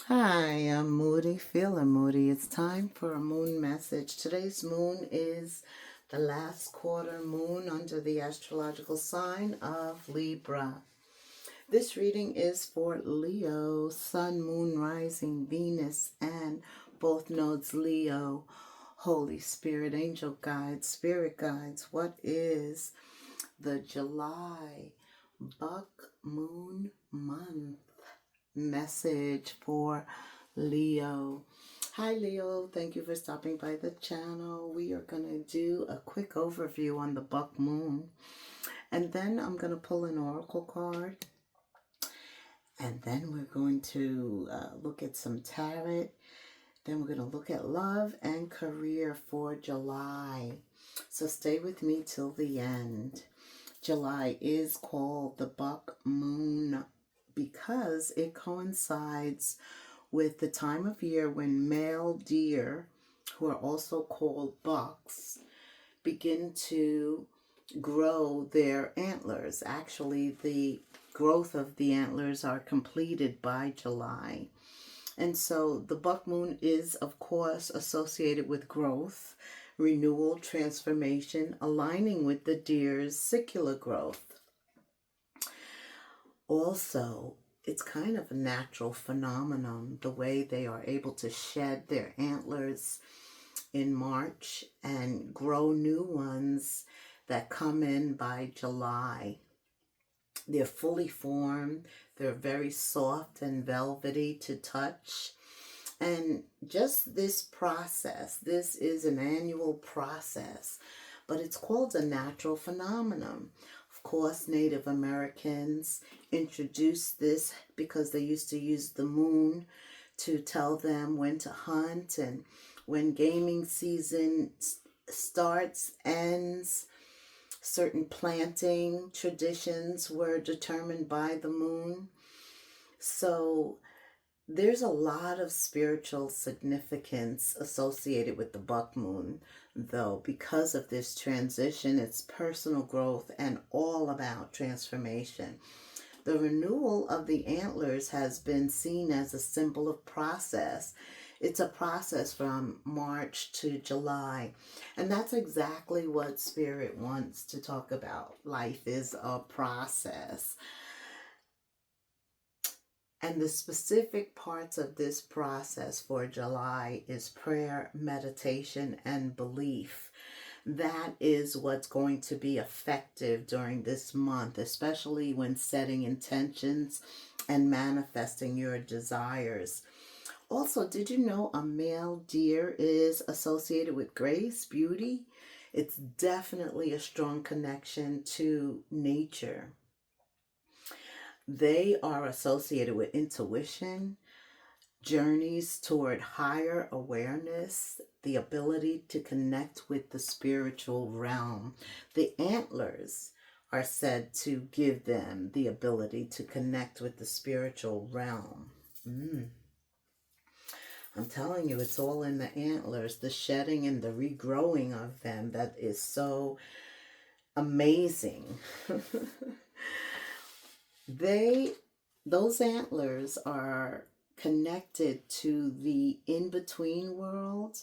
Hi, I'm Moody, feeling Moody. It's time for a moon message. Today's moon is the last quarter moon under the astrological sign of Libra. This reading is for Leo, Sun, Moon, Rising, Venus, and both nodes Leo. Holy Spirit, angel guides, spirit guides. What is the July Buck Moon month message for Leo? Hi Leo, thank you for stopping by the channel. We are going to do a quick overview on the Buck Moon, and then I'm going to pull an oracle card, and then we're going to look at some tarot. Then we're going to look at love and career for July. So stay with me till the end. July is called the Buck Moon because it coincides with the time of year when male deer, who are also called bucks, begin to grow their antlers. Actually, the growth of the antlers are completed by July. And so the Buck Moon is, of course, associated with growth, renewal, transformation, aligning with the deer's sicular growth. Also, it's kind of a natural phenomenon, the way they are able to shed their antlers in March and grow new ones that come in by July. They're fully formed, they're very soft and velvety to touch. And just this process, this is an annual process, but it's called a natural phenomenon. Of course, Native Americans introduced this because they used to use the moon to tell them when to hunt and when gaming season starts, ends. Certain planting traditions were determined by the moon. So there's a lot of spiritual significance associated with the Buck Moon, though, because of this transition. It's personal growth and all about transformation. The renewal of the antlers has been seen as a symbol of process. It's a process from March to July. And that's exactly what Spirit wants to talk about. Life is a process. And the specific parts of this process for July is prayer, meditation, and belief. That is what's going to be effective during this month, especially when setting intentions and manifesting your desires. Also, did you know a male deer is associated with grace, beauty? It's definitely a strong connection to nature. They are associated with intuition, journeys toward higher awareness, the ability to connect with the spiritual realm. The antlers are said to give them the ability to connect with the spiritual realm. I'm telling you, it's all in the antlers, the shedding and the regrowing of them. That is so amazing. Those antlers are connected to the in-between world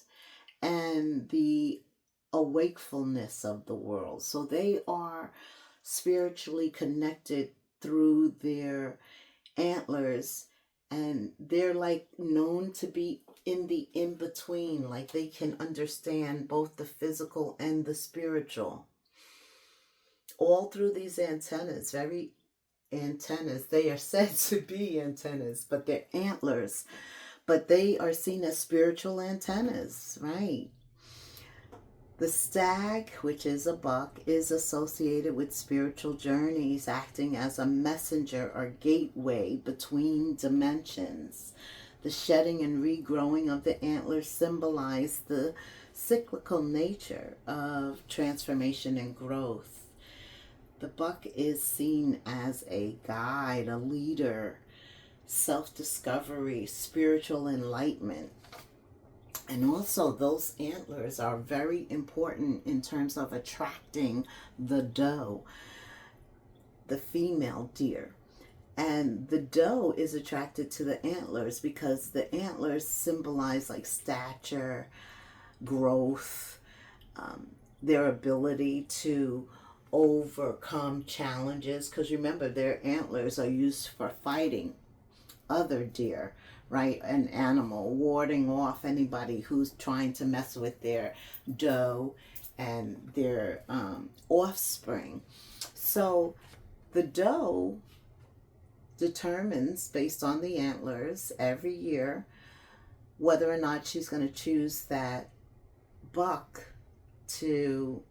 and the awakefulness of the world. So they are spiritually connected through their antlers, and they're like known to be in the in-between, like they can understand both the physical and the spiritual. All through these antennas, they are said to be antennas, but they're antlers. But they are seen as spiritual antennas, right? The stag, which is a buck, is associated with spiritual journeys, acting as a messenger or gateway between dimensions. The shedding and regrowing of the antlers symbolize the cyclical nature of transformation and growth. The buck is seen as a guide, a leader, self-discovery, spiritual enlightenment. And also those antlers are very important in terms of attracting the doe, the female deer. And the doe is attracted to the antlers because the antlers symbolize like stature, growth, their ability to overcome challenges. Because remember, their antlers are used for fighting other deer, right? An animal, warding off anybody who's trying to mess with their doe and their offspring. So the doe determines, based on the antlers every year, whether or not she's going to choose that buck to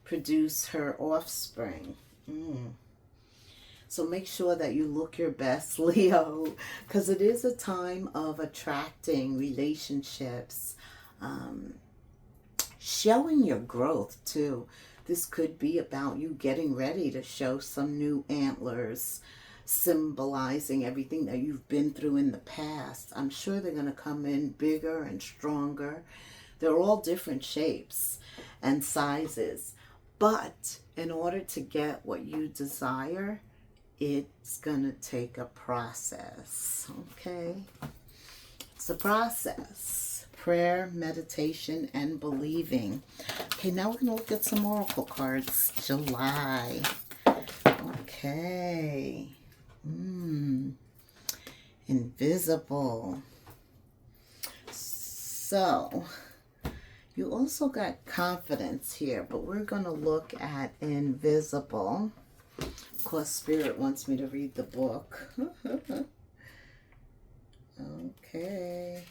produce her offspring. So make sure that you look your best, Leo, because it is a time of attracting relationships, showing your growth too. This could be about you getting ready to show some new antlers, symbolizing everything that you've been through in the past. I'm sure they're going to come in bigger and stronger. They're all different shapes and sizes. But in order to get what you desire, it's going to take a process, okay? It's a process. Prayer, meditation, and believing. Okay, now we're going to look at some oracle cards. July. Okay. Invisible. So, you also got confidence here, but we're going to look at invisible. Of course, Spirit wants me to read the book. Okay.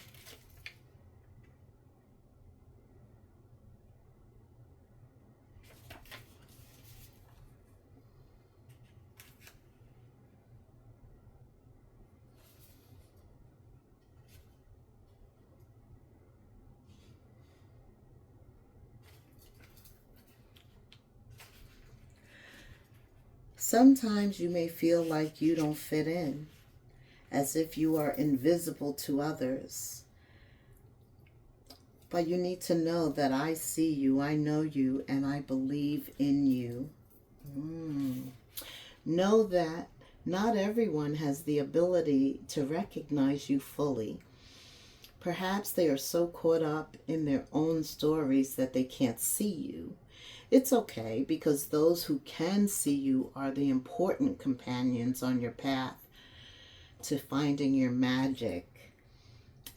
Sometimes you may feel like you don't fit in, as if you are invisible to others. But you need to know that I see you, I know you, and I believe in you. Know that not everyone has the ability to recognize you fully. Perhaps they are so caught up in their own stories that they can't see you. It's okay, because those who can see you are the important companions on your path to finding your magic.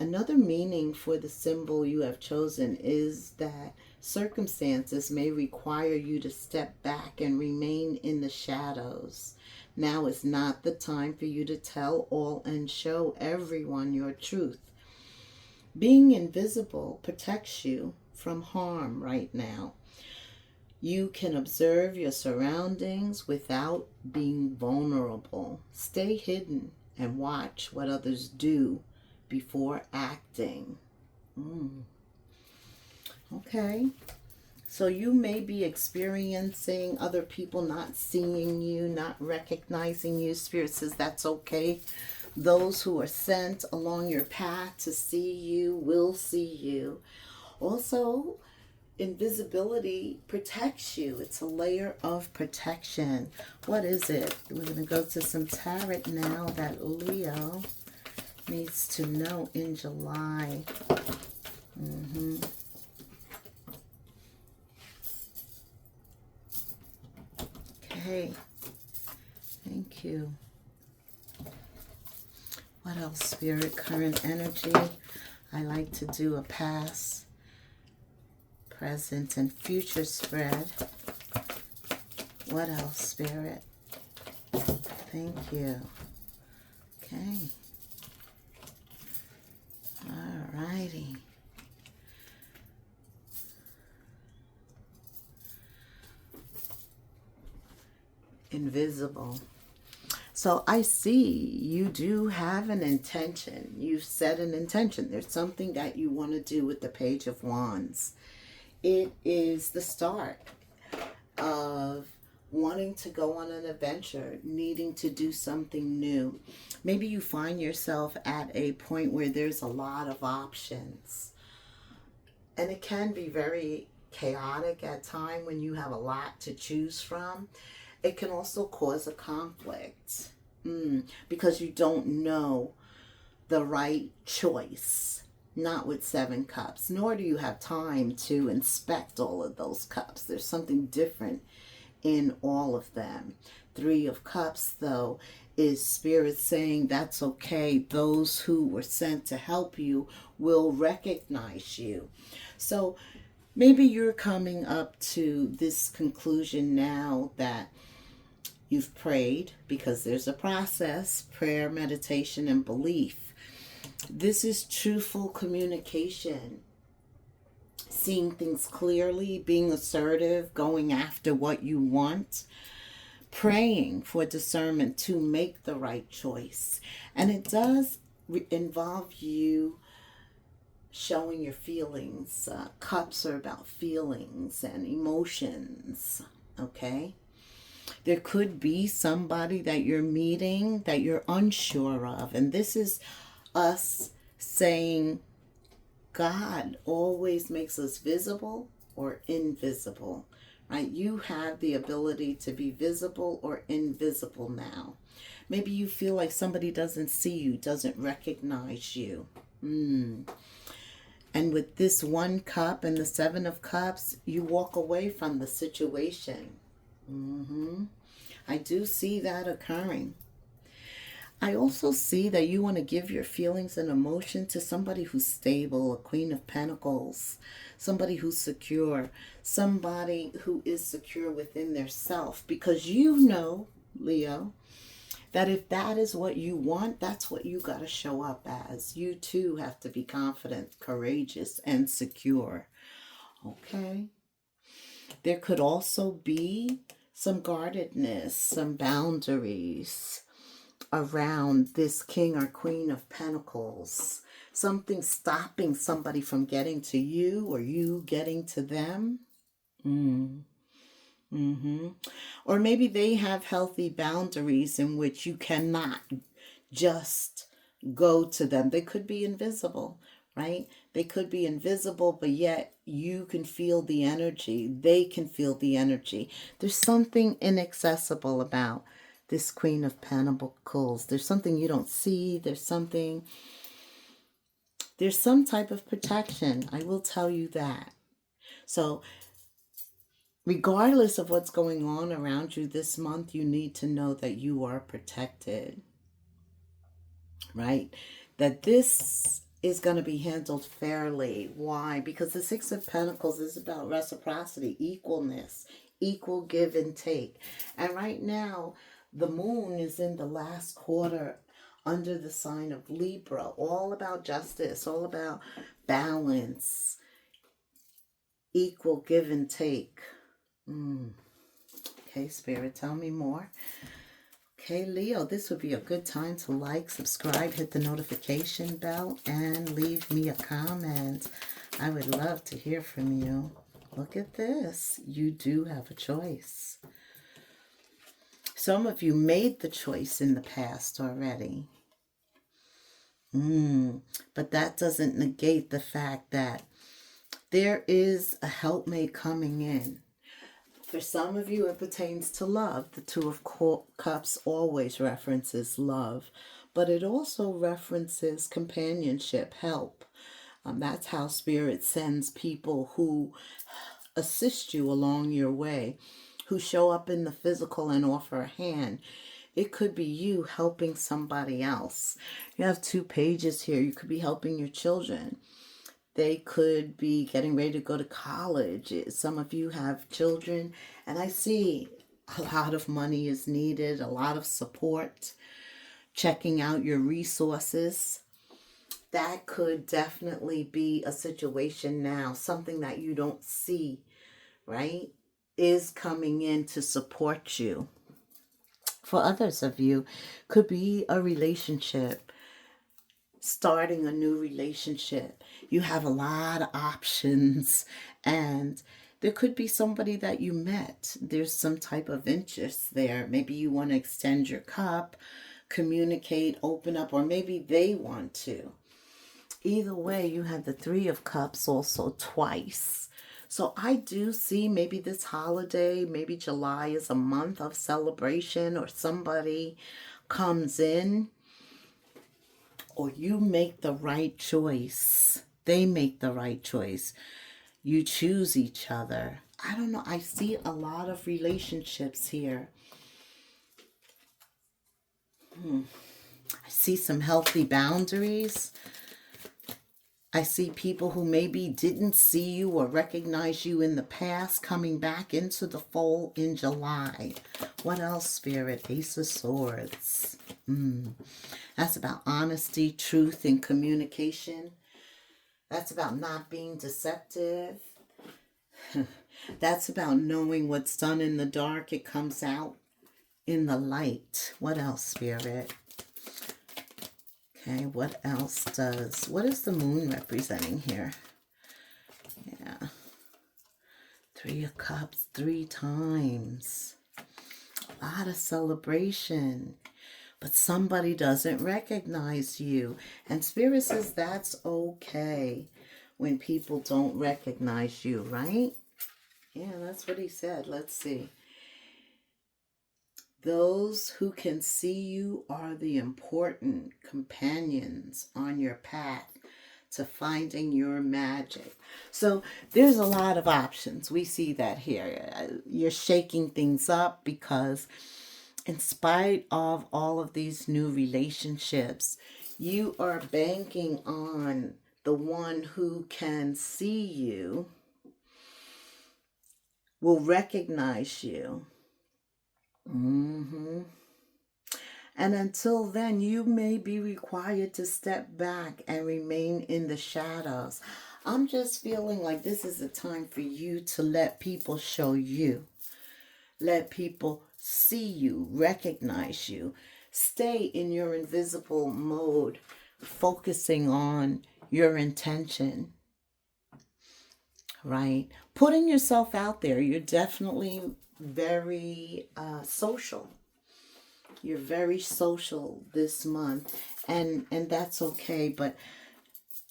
Another meaning for the symbol you have chosen is that circumstances may require you to step back and remain in the shadows. Now is not the time for you to tell all and show everyone your truth. Being invisible protects you from harm right now. You can observe your surroundings without being vulnerable. Stay hidden and watch what others do before acting. Okay. So you may be experiencing other people not seeing you, not recognizing you. Spirit says that's okay. Those who are sent along your path to see you will see you. Also, invisibility protects you. It's a layer of protection. What is it? We're going to go to some tarot now that Leo needs to know in July. Okay. Thank you. What else, Spirit? Current energy. I like to do a past, present, and future spread. What else, Spirit? Thank you. Okay. Alrighty. Invisible. So I see you do have an intention. You've set an intention. There's something that you want to do with the Page of Wands. It is the start of wanting to go on an adventure, needing to do something new. Maybe you find yourself at a point where there's a lot of options. And it can be very chaotic at times when you have a lot to choose from. It can also cause a conflict. Because you don't know the right choice. Not with 7 cups, nor do you have time to inspect all of those cups. There's something different in all of them. 3 of Cups, though, is Spirit saying that's okay. Those who were sent to help you will recognize you. So maybe you're coming up to this conclusion now that you've prayed, because there's a process: prayer, meditation, and belief. This is truthful communication, seeing things clearly, being assertive, going after what you want, praying for discernment to make the right choice. And it does involve you showing your feelings. Cups are about feelings and emotions, okay? There could be somebody that you're meeting that you're unsure of. And this is us saying God always makes us visible or invisible, right? You have the ability to be visible or invisible now. Maybe you feel like somebody doesn't see you, doesn't recognize you. And with this 1 cup and the 7 of Cups, you walk away from the situation. I do see that occurring. I also see that you want to give your feelings and emotion to somebody who's stable, a Queen of Pentacles, somebody who's secure, somebody who is secure within their self, because you know, Leo, that if that is what you want, that's what you got to show up as. You too have to be confident, courageous, and secure. Okay? There could also be some guardedness, some boundaries around this King or Queen of Pentacles. Something stopping somebody from getting to you or you getting to them. Or maybe they have healthy boundaries in which you cannot just go to them. They could be invisible, right? They could be invisible, but yet you can feel the energy. They can feel the energy. There's something inaccessible about this Queen of Pentacles. There's something you don't see. There's some type of protection. I will tell you that. So regardless of what's going on around you this month, you need to know that you are protected, right? That this is going to be handled fairly. Why? Because the 6 of Pentacles is about reciprocity, equalness, equal give and take. And right now, the moon is in the last quarter under the sign of Libra, all about justice, all about balance, equal give and take. Okay, Spirit, tell me more. Okay, Leo, this would be a good time to like, subscribe, hit the notification bell, and leave me a comment. I would love to hear from you. Look at this. You do have a choice. Some of you made the choice in the past already. But that doesn't negate the fact that there is a helpmate coming in. For some of you, it pertains to love. The 2 of Cups always references love, but it also references companionship, help. That's how Spirit sends people who assist you along your way, who show up in the physical and offer a hand. It could be you helping somebody else. You have 2 pages here. You could be helping your children. They could be getting ready to go to college. Some of you have children, and I see a lot of money is needed, a lot of support, checking out your resources. That could definitely be a situation now, something that you don't see, right, is coming in to support you. For others of you, could be a relationship, starting a new relationship. You have a lot of options, and there could be somebody that you met. There's some type of interest there. Maybe you want to extend your cup, communicate, open up, or maybe they want to. Either way, you have the 3 of Cups also twice. So I do see maybe this holiday, maybe July is a month of celebration, or somebody comes in, or you make the right choice. They make the right choice. You choose each other. I don't know. I see a lot of relationships here. I see some healthy boundaries. I see people who maybe didn't see you or recognize you in the past coming back into the fold in July. What else, Spirit? Ace of Swords. That's about honesty, truth, and communication. That's about not being deceptive. That's about knowing what's done in the dark, it comes out in the light. What else, Spirit? Okay, what is the moon representing here? Yeah. 3 of Cups 3 times. A lot of celebration. But somebody doesn't recognize you. And Spirit says that's okay when people don't recognize you, right? Yeah, that's what he said. Let's see. Those who can see you are the important companions on your path to finding your magic. So there's a lot of options. We see that here. You're shaking things up because in spite of all of these new relationships, you are banking on the one who can see you, will recognize you. And until then, you may be required to step back and remain in the shadows. I'm just feeling like this is a time for you to let people show you. Let people see you, recognize you. Stay in your invisible mode, focusing on your intention, right? Putting yourself out there. You're definitely very social. You're very social this month, and that's okay. But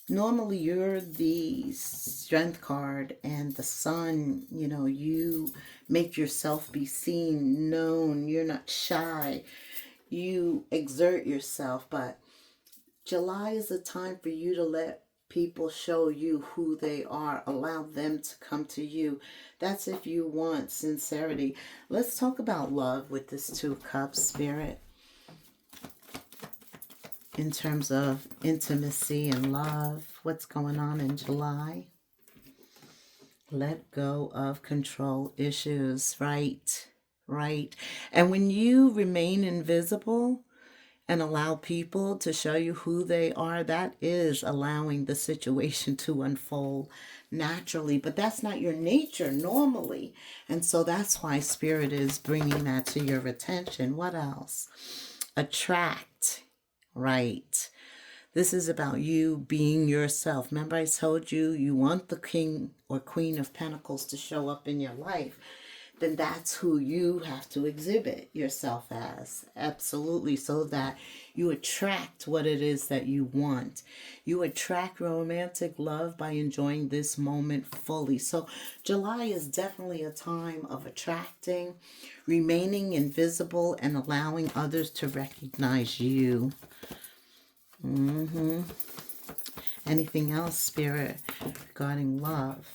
normally you're the strength card and the sun. You know, you make yourself be seen, known. You're not shy. You exert yourself. But July is a time for you to let people show you who they are. Allow them to come to you. That's if you want sincerity. Let's talk about love with this 2 of Cups, Spirit. In terms of intimacy and love, what's going on in July? Let go of control issues, right? And when you remain invisible and allow people to show you who they are, that is allowing the situation to unfold naturally. But that's not your nature normally. And so that's why Spirit is bringing that to your attention. What else? Attract, right? This is about you being yourself. Remember I told you, you want the King or Queen of Pentacles to show up in your life. Then that's who you have to exhibit yourself as. Absolutely. So that you attract what it is that you want. You attract romantic love by enjoying this moment fully. So July is definitely a time of attracting, remaining invisible, and allowing others to recognize you. Anything else, Spirit, regarding love?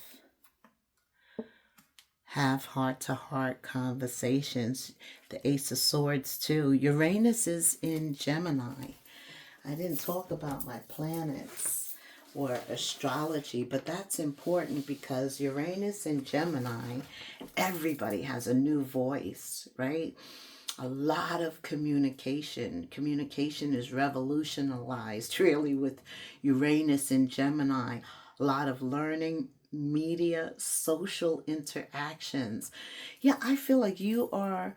Have heart-to-heart conversations. The Ace of Swords, too. Uranus is in Gemini. I didn't talk about my planets or astrology, but that's important because Uranus in Gemini, everybody has a new voice, right? A lot of communication. Communication is revolutionized, really, with Uranus in Gemini. A lot of learning, media, social interactions. Yeah, I feel like you are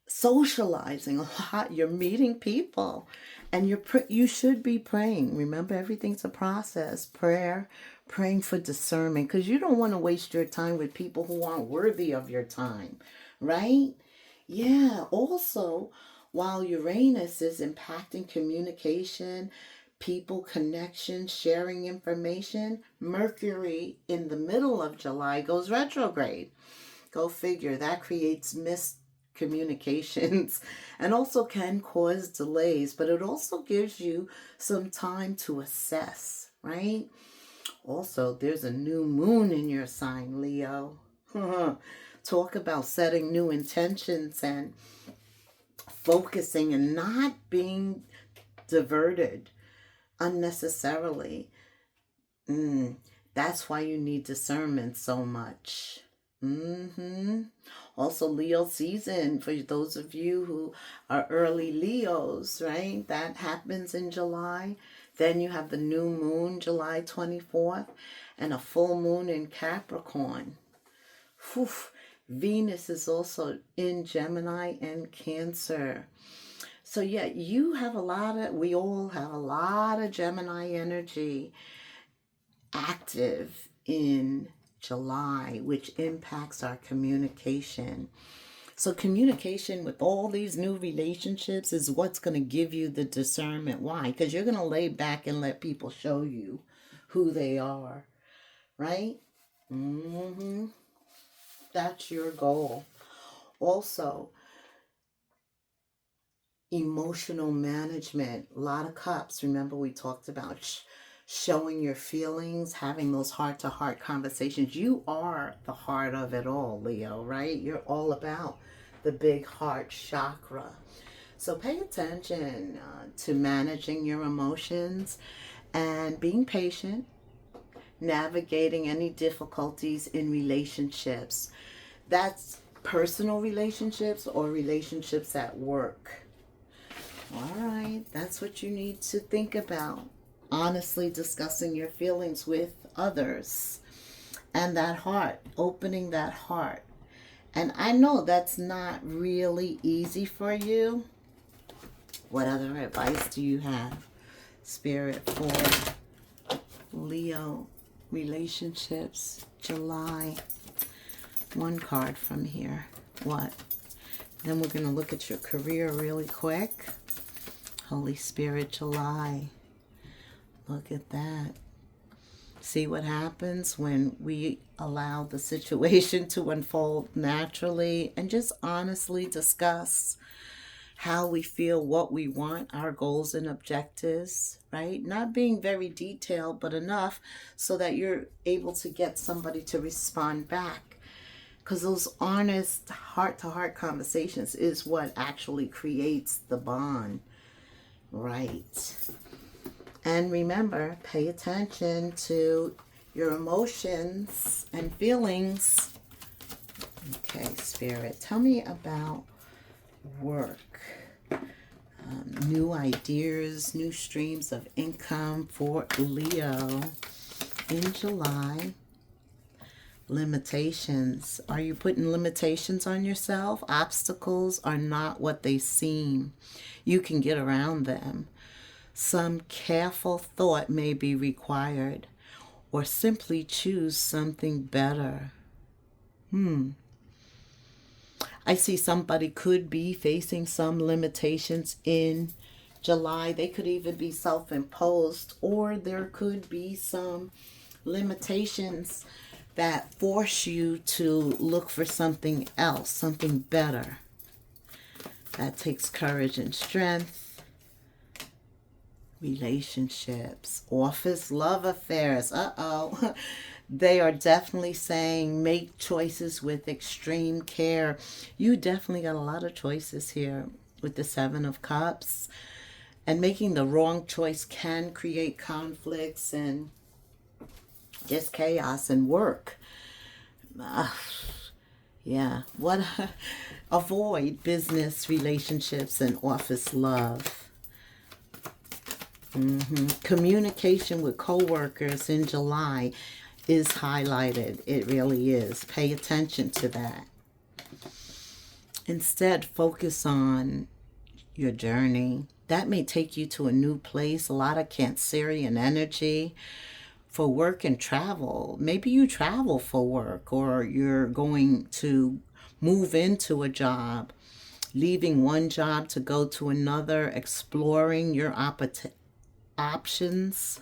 socializing a lot. You're meeting people, and you should be praying. Remember, everything's a process. Praying for discernment, because you don't want to waste your time with people who aren't worthy of your time, right? Yeah. Also, while Uranus is impacting communication, people connection, sharing information, Mercury in the middle of July goes retrograde. Go figure. That creates communications and also can cause delays, but it also gives you some time to assess, right? Also, there's a new moon in your sign, Leo. Talk about setting new intentions and focusing and not being diverted unnecessarily. That's why you need discernment so much. Also, Leo season, for those of you who are early Leos, right? That happens in July. Then you have the new moon, July 24th, and a full moon in Capricorn. Whew. Venus is also in Gemini and Cancer. So yeah, we all have a lot of Gemini energy active in July, which impacts our communication. So communication with all these new relationships is what's going to give you the discernment. Why? Because you're going to lay back and let people show you who they are, right? That's your goal. Also, emotional management. A lot of cups. Remember we talked about showing your feelings, having those heart-to-heart conversations. You are the heart of it all, Leo, right? You're all about the big heart chakra. So pay attention to managing your emotions and being patient, navigating any difficulties in relationships. That's personal relationships or relationships at work. All right, that's what you need to think about. Honestly discussing your feelings with others. And that heart, opening that heart. And I know that's not really easy for you. What other advice do you have, Spirit, for Leo relationships, July? One card from here. What? Then we're going to look at your career really quick. Holy Spirit, July. Look at that. See what happens when we allow the situation to unfold naturally and just honestly discuss how we feel, what we want, our goals and objectives, right? Not being very detailed, but enough so that you're able to get somebody to respond back. Because those honest heart-to-heart conversations is what actually creates the bond, right? And remember, pay attention to your emotions and feelings. Okay, Spirit, tell me about work. New ideas, new streams of income for Leo in July. Limitations. Are you putting limitations on yourself? Obstacles are not what they seem. You can get around them. Some careful thought may be required, or simply choose something better. I see somebody could be facing some limitations in July. They could even be self-imposed, or there could be some limitations that force you to look for something else, something better. That takes courage and strength. Relationships, office, love affairs. They are definitely saying make choices with extreme care. You definitely got a lot of choices here with the Seven of Cups. And making the wrong choice can create conflicts and just chaos and work. Yeah, avoid business relationships and office love. Communication with coworkers in July is highlighted. It really is. Pay attention to that. Instead, focus on your journey. That may take you to a new place. A lot of Cancerian energy for work and travel. Maybe you travel for work, or you're going to move into a job, leaving one job to go to another, exploring your options.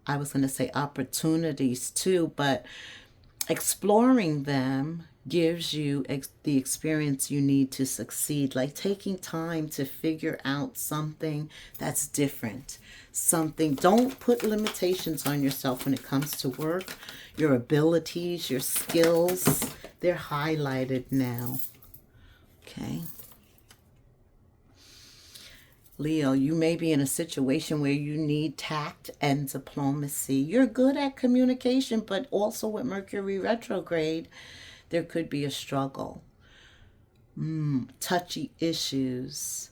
I was going to say opportunities too, but exploring them gives you the experience you need to succeed, like taking time to figure out something that's different. Something, don't put limitations on yourself when it comes to work. Your abilities, your skills, they're highlighted now. Okay. Leo, you may be in a situation where you need tact and diplomacy. You're good at communication, but also with Mercury retrograde, there could be a struggle. Touchy issues.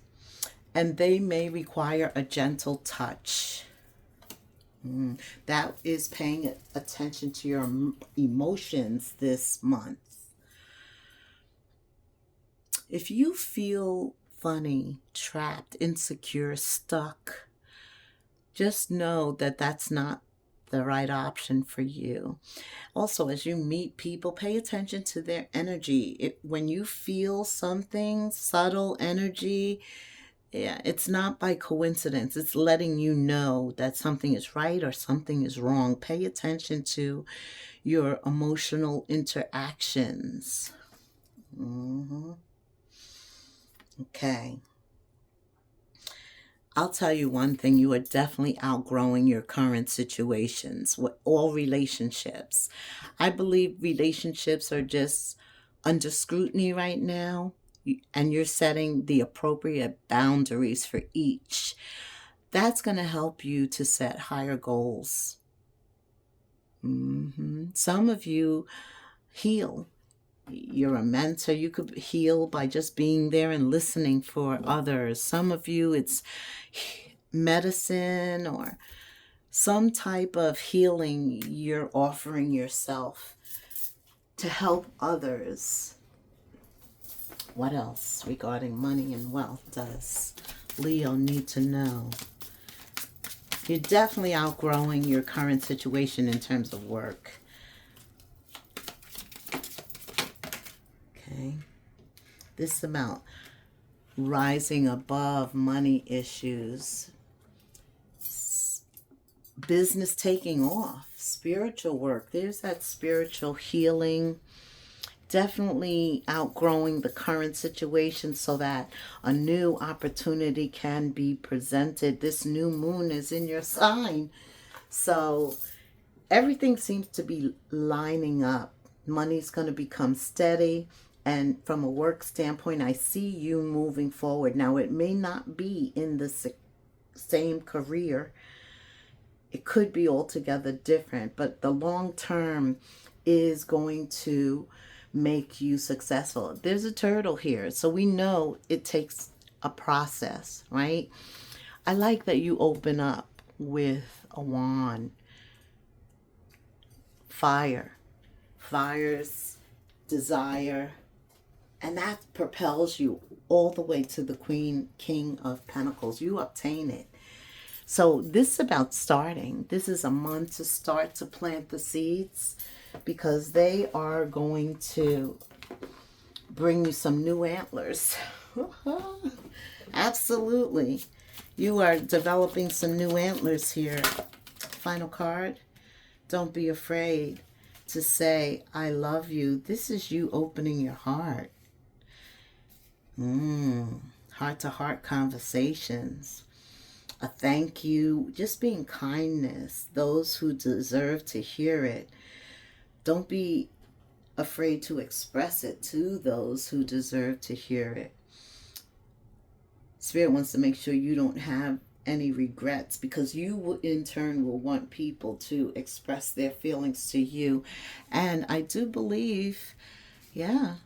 And they may require a gentle touch. That is paying attention to your emotions this month. If you feel funny, trapped, insecure, stuck, just know that that's not the right option for you. Also, as you meet people, pay attention to their energy. When you feel something, subtle energy, yeah, it's not by coincidence. It's letting you know that something is right or something is wrong. Pay attention to your emotional interactions. Okay. I'll tell you one thing, you are definitely outgrowing your current situations with all relationships. I believe relationships are just under scrutiny right now, and you're setting the appropriate boundaries for each. That's going to help you to set higher goals. Some of you heal. You're a mentor. You could heal by just being there and listening for others. Some of you, it's medicine or some type of healing you're offering yourself to help others. What else regarding money and wealth does Leo need to know? You're definitely outgrowing your current situation in terms of work. Okay. This is about rising above money issues. Business taking off. Spiritual work. There's that spiritual healing. Definitely outgrowing the current situation so that a new opportunity can be presented. This new moon is in your sign. So everything seems to be lining up. Money's going to become steady. And from a work standpoint, I see you moving forward. Now, it may not be in the same career. It could be altogether different. But the long term is going to make you successful. There's a turtle here. So we know it takes a process, right? I like that you open up with a wand. Fire's desire. And that propels you all the way to the King of Pentacles. You obtain it. So this is about starting. This is a month to start to plant the seeds because they are going to bring you some new antlers. Absolutely. You are developing some new antlers here. Final card. Don't be afraid to say, I love you. This is you opening your heart. Heart-to-heart conversations. A thank you. Just being kindness. Those who deserve to hear it. Don't be afraid to express it to those who deserve to hear it. Spirit wants to make sure you don't have any regrets because you in turn will want people to express their feelings to you. And I do believe, the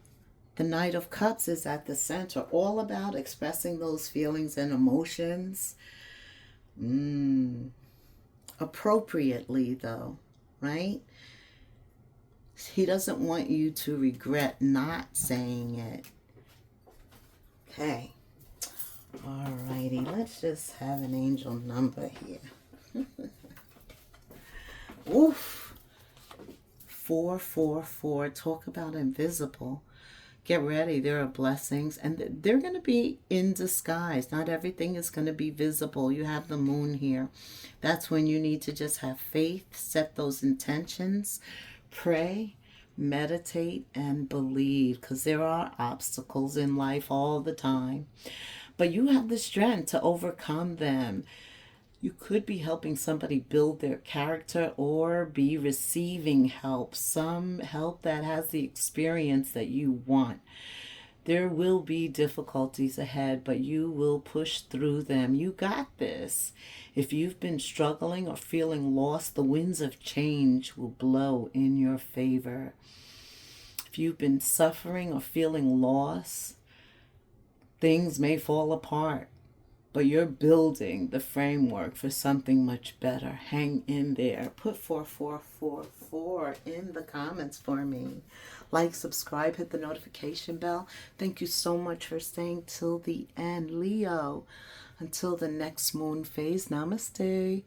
Knight of Cups is at the center, all about expressing those feelings and emotions. Appropriately though, right? He doesn't want you to regret not saying it. Okay. Alrighty, let's just have an angel number here. Oof. 444. Talk about invisible. Get ready. There are blessings, and they're going to be in disguise. Not everything is going to be visible. You have the moon here. That's when you need to just have faith, set those intentions, pray, meditate and believe, because there are obstacles in life all the time, but you have the strength to overcome them. You could be helping somebody build their character or be receiving help, some help that has the experience that you want. There will be difficulties ahead, but you will push through them. You got this. If you've been struggling or feeling lost, the winds of change will blow in your favor. If you've been suffering or feeling lost, things may fall apart, but you're building the framework for something much better. Hang in there. Put 4444 in the comments for me. Like, subscribe, hit the notification bell. Thank you so much for staying till the end, Leo. Until the next moon phase, namaste.